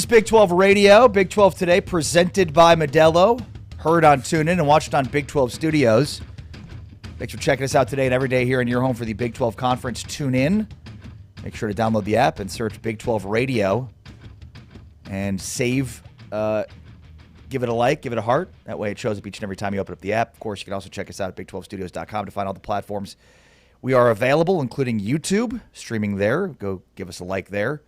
Big 12 Radio, Big 12 Today, presented by Modelo. Heard on TuneIn and watched on Big 12 Studios. Thanks for checking us out today and every day here in your home for the Big 12 Conference. Tune in. Make sure to download the app and search Big 12 Radio. And save, give it a like, give it a heart. That way it shows up each and every time you open up the app. Of course, you can also check us out at big12studios.com to find all the platforms we are available, including YouTube, streaming there. Go give us a like there.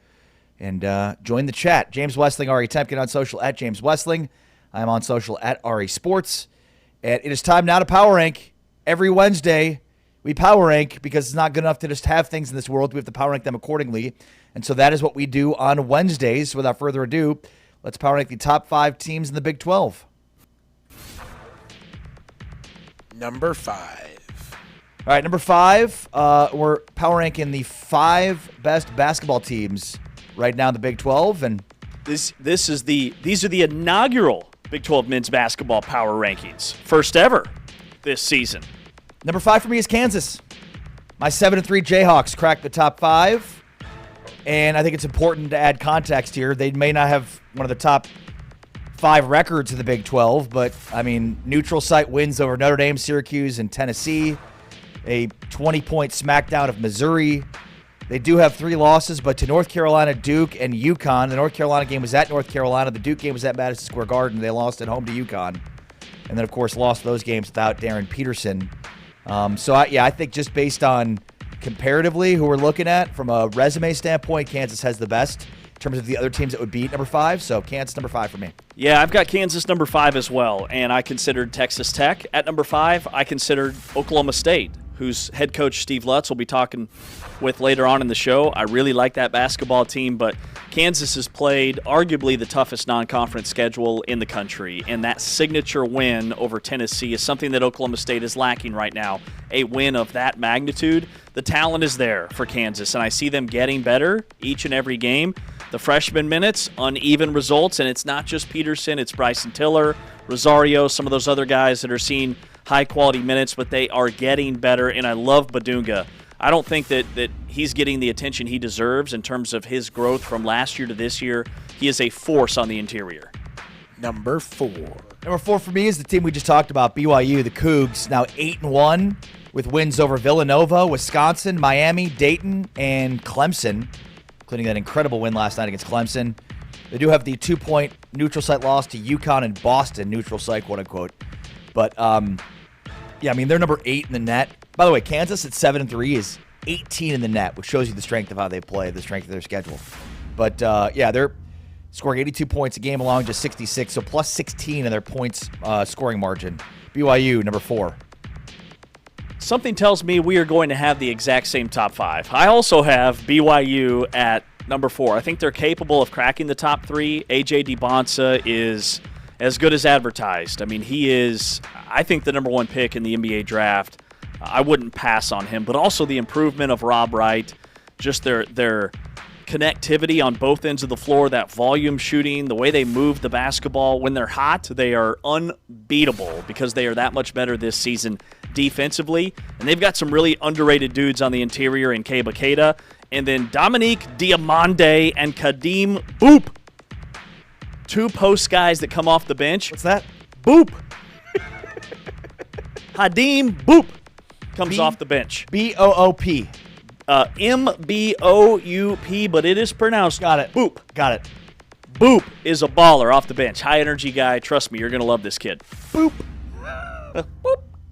And join the chat. James Westling, Ari Temkin on social at James Westling. I'm on social at Ari Sports. And it is time now to power rank. Every Wednesday, we power rank because it's not good enough to just have things in this world. We have to power rank them accordingly. And so that is what we do on Wednesdays. Without further ado, let's power rank the top 5 teams in the Big 12. Number 5. All right, number 5, we're power ranking the 5 best basketball teams right now in the Big 12. And these are the inaugural Big 12 men's basketball power rankings. First ever this season. Number 5 for me is Kansas. My 7-3 Jayhawks cracked the top 5. And I think it's important to add context here. They may not have one of the top 5 records in the Big 12, but, I mean, neutral site wins over Notre Dame, Syracuse, and Tennessee. A 20-point smackdown of Missouri. They do have 3 losses, but to North Carolina, Duke, and UConn. The North Carolina game was at North Carolina. The Duke game was at Madison Square Garden. They lost at home to UConn. And then, of course, lost those games without Darren Peterson. I think just based on comparatively who we're looking at from a resume standpoint, Kansas has the best in terms of the other teams that would beat number 5. So Kansas number 5 for me. Yeah, I've got Kansas number 5 as well, and I considered Texas Tech at number 5. I considered Oklahoma State, whose head coach Steve Lutz will be talking with later on in the show. I really like that basketball team, but Kansas has played arguably the toughest non-conference schedule in the country, and that signature win over Tennessee is something that Oklahoma State is lacking right now. A win of that magnitude, the talent is there for Kansas, and I see them getting better each and every game. The freshman minutes, uneven results, and it's not just Peterson, it's Bryson Tiller, Rosario, some of those other guys that are seeing high-quality minutes, but they are getting better, and I love Badunga. I don't think that he's getting the attention he deserves in terms of his growth from last year to this year. He is a force on the interior. Number 4. Number 4 for me is the team we just talked about, BYU, the Cougs, now 8-1 with wins over Villanova, Wisconsin, Miami, Dayton, and Clemson, including that incredible win last night against Clemson. They do have the 2-point neutral site loss to UConn and Boston, neutral site, quote-unquote. But, they're number 8 in the net. By the way, Kansas at 7-3 is 18 in the net, which shows you the strength of how they play, the strength of their schedule. But, they're scoring 82 points a game along just 66, so plus 16 in their points scoring margin. BYU, number 4. Something tells me we are going to have the exact same top 5. I also have BYU at number 4. I think they're capable of cracking the top 3. A.J. DeBonsa is as good as advertised. I mean, he is, I think, the number 1 pick in the NBA draft. I wouldn't pass on him, but also the improvement of Rob Wright, just their connectivity on both ends of the floor, that volume shooting, the way they move the basketball. When they're hot, they are unbeatable because they are that much better this season defensively. And they've got some really underrated dudes on the interior in Keba Keita. And then Dominique Diamande and Kadeem Boop. 2 post guys that come off the bench. What's that? Boop. Kadeem Boop comes off the bench. B-O-O-P. M-B-O-U-P, but it is pronounced Got it. Boop. Got it. Boop is a baller off the bench. High-energy guy. Trust me, you're going to love this kid. Boop. Boop.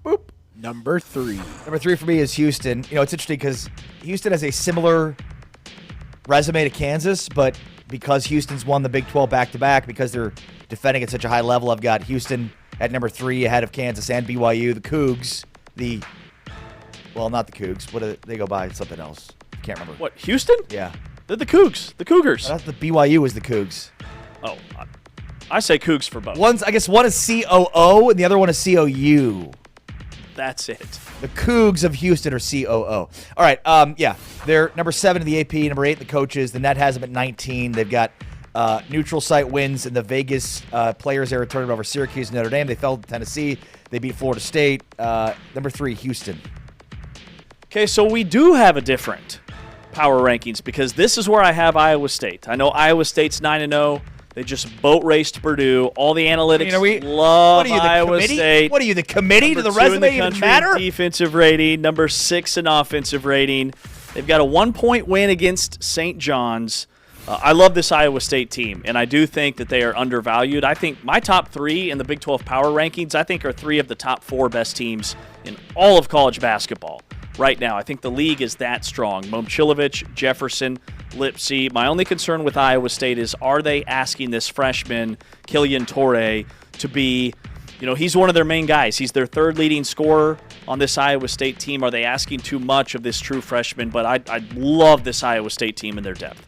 Boop. Number 3. Number 3 for me is Houston. You know, it's interesting because Houston has a similar resume to Kansas, but because Houston's won the Big 12 back-to-back, because they're defending at such a high level, I've got Houston at number 3 ahead of Kansas and BYU. The Cougs, not the Cougs. What do they go by? Something else. Can't remember. What, Houston? Yeah. They're the Cougs. The Cougars. I thought the BYU was the Cougs. Oh, I say Cougs for both. I guess one is C-O-O and the other one is C-O-U. That's it. The Cougs of Houston are C-O-O. All right, they're number 7 in the AP, number 8 in the coaches. The net has them at 19. They've got neutral site wins in the Vegas players era tournament over Syracuse and Notre Dame. They fell to Tennessee. They beat Florida State. Number 3, Houston. Okay, so we do have a different power rankings because this is where I have Iowa State. I know Iowa State's 9-0. They just boat raced Purdue. All the analytics what love are you, the Iowa committee? State. What are you, the committee? Number To the 2 in resume even country matter? in defensive rating, number 6 in offensive rating. They've got a 1-point win against St. John's. I love this Iowa State team, and I do think that they are undervalued. I think my top 3 in the Big 12 power rankings, I think, are 3 of the top 4 best teams in all of college basketball right now. I think the league is that strong. Momcilovic, Jefferson, Lipsey. My only concern with Iowa State is, are they asking this freshman, Killian Torrey, to be, he's one of their main guys. He's their 3rd leading scorer on this Iowa State team. Are they asking too much of this true freshman? But I love this Iowa State team and their depth.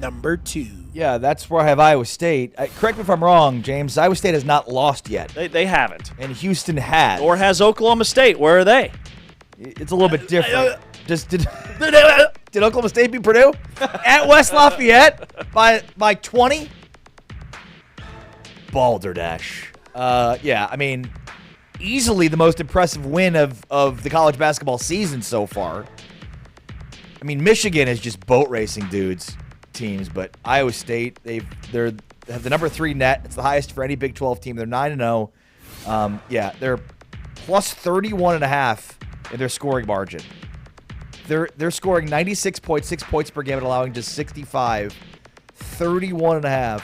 Number 2. Yeah, that's where I have Iowa State. Correct me if I'm wrong, James. Iowa State has not lost yet. They haven't. And Houston has. Or has Oklahoma State. Where are they? It's a little bit different. Did Oklahoma State beat Purdue? At West Lafayette by 20? Balderdash. Yeah, I mean, easily the most impressive win of the college basketball season so far. I mean, Michigan is just boat racing teams, but Iowa State, they have the number 3 net. It's the highest for any Big 12 team. They're 9-0. Yeah, they're plus 31.5 in their scoring margin. They're scoring 96.6 points per game and allowing just 65. 31.5.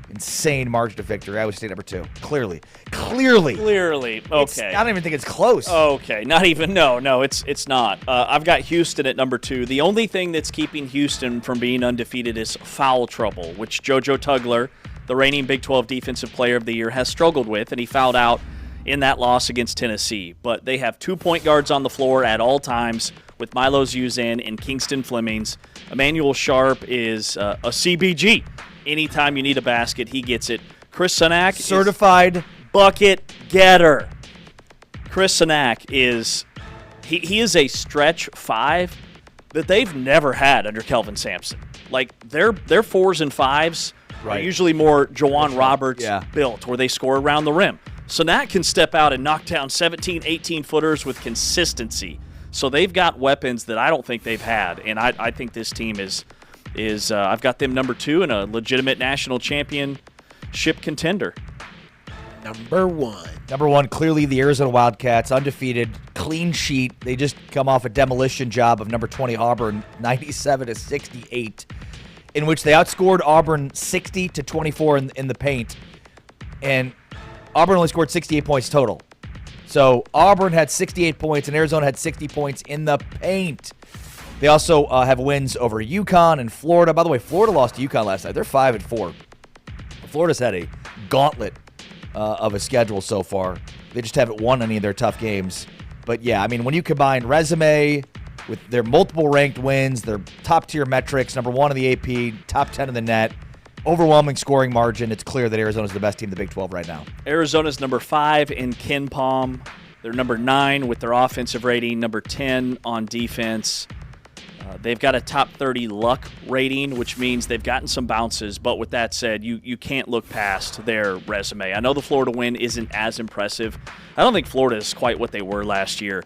Insane margin of victory. Iowa State number 2. Clearly. Okay. I don't even think it's close. Okay. Not even. No, it's not. I've got Houston at number 2. The only thing that's keeping Houston from being undefeated is foul trouble, which JoJo Tugler, the reigning Big 12 Defensive Player of the Year, has struggled with, and he fouled out in that loss against Tennessee. But they have 2 point guards on the floor at all times with Milo Zuzan and Kingston Flemings. Emmanuel Sharp is a CBG. Anytime you need a basket, he gets it. Chris Sanak, certified bucket getter. Chris Sanak is he is a stretch 5 that they've never had under Kelvin Sampson. Like their 4s and 5s are usually more Jawan Roberts built, where they score around the rim. Sanak can step out and knock down 17, 18-footers with consistency. So they've got weapons that I don't think they've had, and I think this team is I've got them number 2 and a legitimate national championship contender. Number 1. Number 1, clearly the Arizona Wildcats, undefeated, clean sheet. They just come off a demolition job of number 20 Auburn, 97-68, in which they outscored Auburn 60-24 in the paint, and Auburn only scored 68 points total. So Auburn had 68 points, and Arizona had 60 points in the paint. They also have wins over UConn and Florida. By the way, Florida lost to UConn last night. They're 5-4. Florida's had a gauntlet of a schedule so far. They just haven't won any of their tough games. But yeah, I mean, when you combine resume with their multiple ranked wins, their top-tier metrics, number 1 in the AP, top 10 in the net, overwhelming scoring margin, it's clear that Arizona's the best team in the Big 12 right now. Arizona's number 5 in KenPom. They're number 9 with their offensive rating, number 10 on defense. They've got a top 30 luck rating, which means they've gotten some bounces. But with that said, you can't look past their resume. I know the Florida win isn't as impressive. I don't think Florida is quite what they were last year.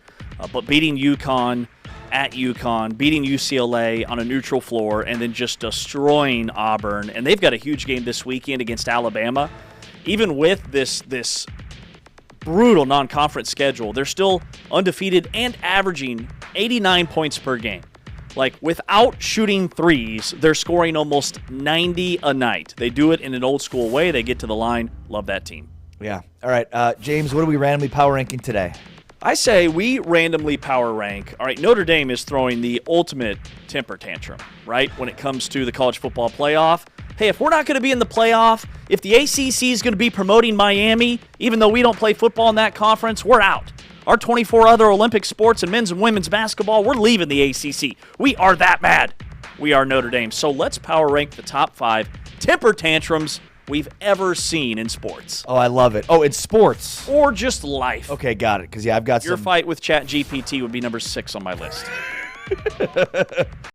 But beating UConn at UConn, beating UCLA on a neutral floor, and then just destroying Auburn. And they've got a huge game this weekend against Alabama. Even with this brutal non-conference schedule, they're still undefeated and averaging 89 points per game. Like, without shooting threes, they're scoring almost 90 a night. They do it in an old-school way. They get to the line. Love that team. Yeah. All right, James, what are we randomly power ranking today? I say we randomly power rank. All right, Notre Dame is throwing the ultimate temper tantrum, right, when it comes to the college football playoff. Hey, if we're not going to be in the playoff, if the ACC is going to be promoting Miami, even though we don't play football in that conference, we're out. Our 24 other Olympic sports and men's and women's basketball, we're leaving the ACC. We are that mad. We are Notre Dame. So let's power rank the top 5 temper tantrums we've ever seen in sports. Oh, I love it. Oh, it's sports. Or just life. Okay, got it. Because, yeah, I've got Your fight with ChatGPT would be number 6 on my list.